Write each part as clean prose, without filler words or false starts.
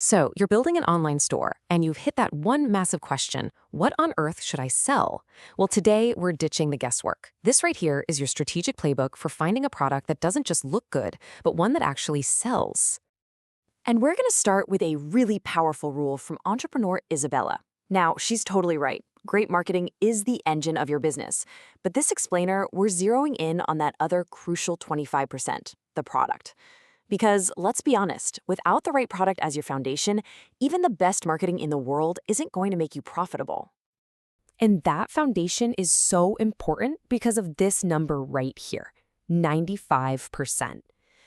So, you're building an online store, and you've hit that one massive question: what on earth should I sell? Well, today we're ditching the guesswork. This right here is your strategic playbook for finding a product that doesn't just look good, but one that actually sells. And we're going to start with a really powerful rule from entrepreneur Isabella. Now, she's totally right. Great marketing is the engine of your business. But this explainer, we're zeroing in on that other crucial 25%, the product. Because let's be honest, without the right product as your foundation, even the best marketing in the world isn't going to make you profitable. And that foundation is so important because of this number right here: 95%.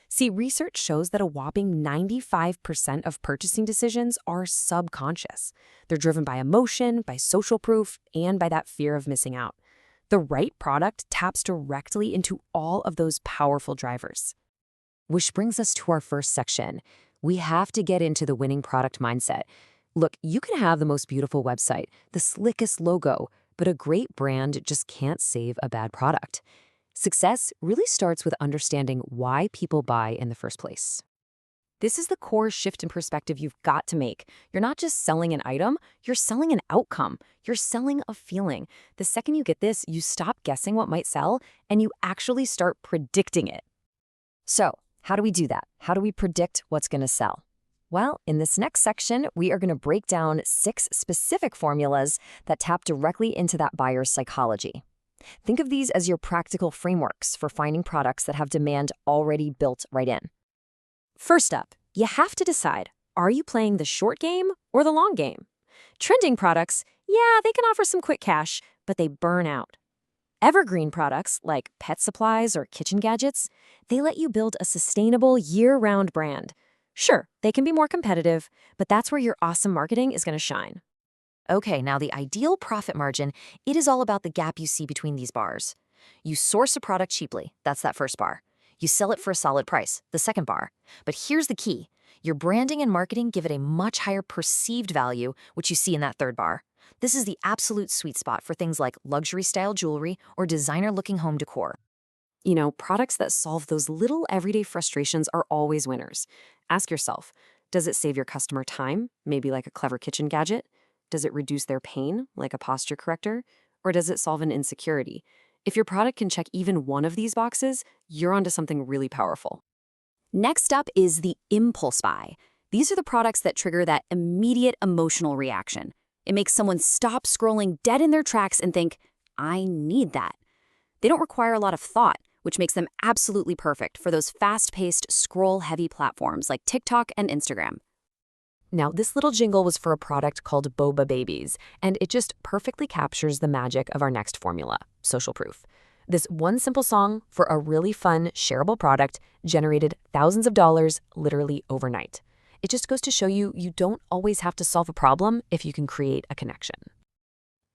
See, research shows that a whopping 95% of purchasing decisions are subconscious. They're driven by emotion, by social proof, and by that fear of missing out. The right product taps directly into all of those powerful drivers. Which brings us to our first section. We have to get into the winning product mindset. Look, you can have the most beautiful website, the slickest logo, but a great brand just can't save a bad product. Success really starts with understanding why people buy in the first place. This is the core shift in perspective you've got to make. You're not just selling an item, you're selling an outcome. You're selling a feeling. The second you get this, you stop guessing what might sell and you actually start predicting it. So, how do we do that? How do we predict what's going to sell? Well, in this next section, we are going to break down 6 specific formulas that tap directly into that buyer's psychology. Think of these as your practical frameworks for finding products that have demand already built right in. First up, you have to decide, are you playing the short game or the long game? Trending products, yeah, they can offer some quick cash, but they burn out. Evergreen products, like pet supplies or kitchen gadgets, they let you build a sustainable year-round brand. Sure, they can be more competitive, but that's where your awesome marketing is going to shine. Okay, now the ideal profit margin, it is all about the gap you see between these bars. You source a product cheaply, that's that first bar. You sell it for a solid price, the second bar. But here's the key. Your branding and marketing give it a much higher perceived value, which you see in that third bar. This is the absolute sweet spot for things like luxury-style jewelry or designer-looking home decor. You know, products that solve those little everyday frustrations are always winners. Ask yourself, does it save your customer time, maybe like a clever kitchen gadget? Does it reduce their pain, like a posture corrector? Or does it solve an insecurity? If your product can check even one of these boxes, you're onto something really powerful. Next up is the impulse buy. These are the products that trigger that immediate emotional reaction. It makes someone stop scrolling dead in their tracks and think, I need that. They don't require a lot of thought, which makes them absolutely perfect for those fast-paced, scroll-heavy platforms like TikTok and Instagram. Now, this little jingle was for a product called Boba Babies, and it just perfectly captures the magic of our next formula, social proof. This one simple song for a really fun, shareable product generated thousands of dollars literally overnight. It just goes to show you don't always have to solve a problem if you can create a connection.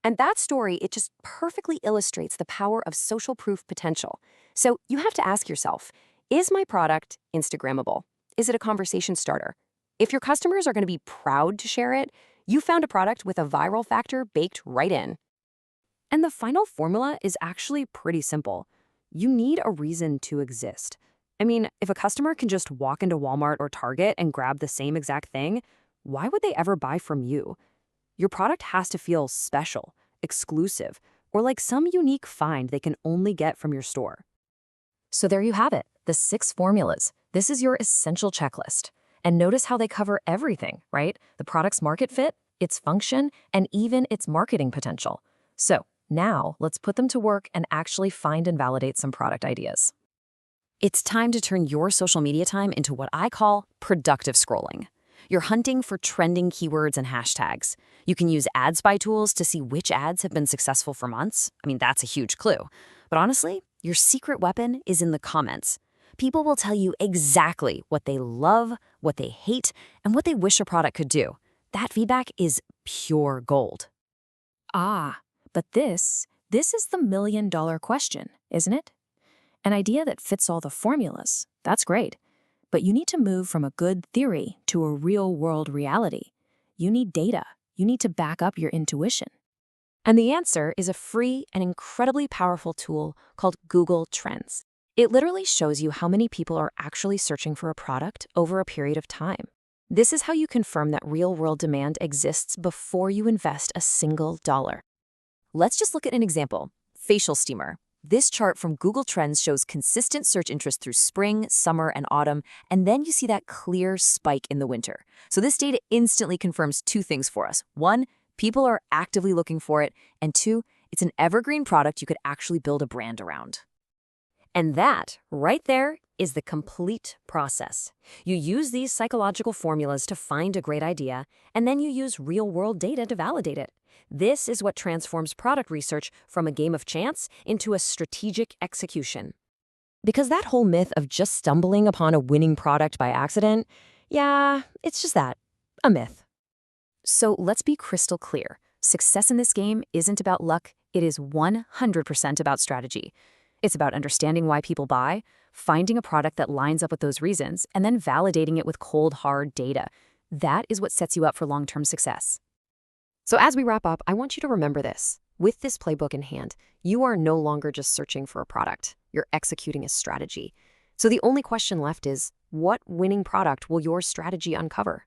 And that story, it just perfectly illustrates the power of social proof potential. So you have to ask yourself, is my product Instagrammable? Is it a conversation starter? If your customers are going to be proud to share it, you found a product with a viral factor baked right in. And the final formula is actually pretty simple. You need a reason to exist. I mean, if a customer can just walk into Walmart or Target and grab the same exact thing, why would they ever buy from you? Your product has to feel special, exclusive, or like some unique find they can only get from your store. So there you have it, the 6 formulas. This is your essential checklist. And notice how they cover everything, right? The product's market fit, its function, and even its marketing potential. So now let's put them to work and actually find and validate some product ideas. It's time to turn your social media time into what I call productive scrolling. You're hunting for trending keywords and hashtags. You can use ad spy tools to see which ads have been successful for months. I mean, that's a huge clue. But honestly, your secret weapon is in the comments. People will tell you exactly what they love, what they hate, and what they wish a product could do. That feedback is pure gold. Ah, but this is the million-dollar question, isn't it? An idea that fits all the formulas, that's great. But you need to move from a good theory to a real-world reality. You need data. You need to back up your intuition. And the answer is a free and incredibly powerful tool called Google Trends. It literally shows you how many people are actually searching for a product over a period of time. This is how you confirm that real-world demand exists before you invest a single dollar. Let's just look at an example. Facial steamer. This chart from Google Trends shows consistent search interest through spring, summer, and autumn, and then you see that clear spike in the winter. So this data instantly confirms two things for us. One, people are actively looking for it, and two, it's an evergreen product you could actually build a brand around. And that, right there, is the complete process. You use these psychological formulas to find a great idea, and then you use real-world data to validate it. This is what transforms product research from a game of chance into a strategic execution. Because that whole myth of just stumbling upon a winning product by accident, yeah, it's just that, a myth. So let's be crystal clear. Success in this game isn't about luck, it is 100% about strategy. It's about understanding why people buy, finding a product that lines up with those reasons, and then validating it with cold, hard data. That is what sets you up for long-term success. So as we wrap up, I want you to remember this. With this playbook in hand, you are no longer just searching for a product. You're executing a strategy. So the only question left is, what winning product will your strategy uncover?